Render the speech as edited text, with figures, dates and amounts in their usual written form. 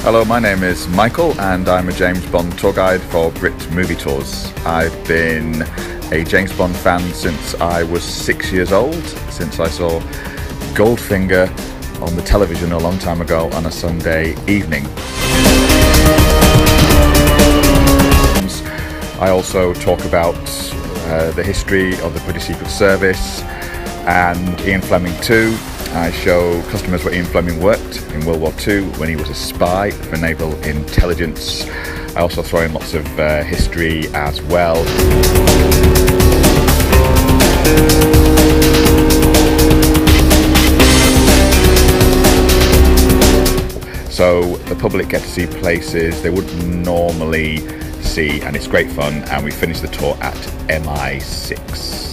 Hello, my name is Michael and I'm a James Bond tour guide for Brit Movie Tours. I've been a James Bond fan since I was 6 years old, since I saw Goldfinger on the television a long time ago on a Sunday evening. I also talk about the history of the British Secret Service and Ian Fleming too. I show customers where Ian Fleming worked in World War II when he was a spy for naval intelligence. I also throw in lots of history as well. So the public get to see places they wouldn't normally see, and it's great fun, and we finish the tour at MI6.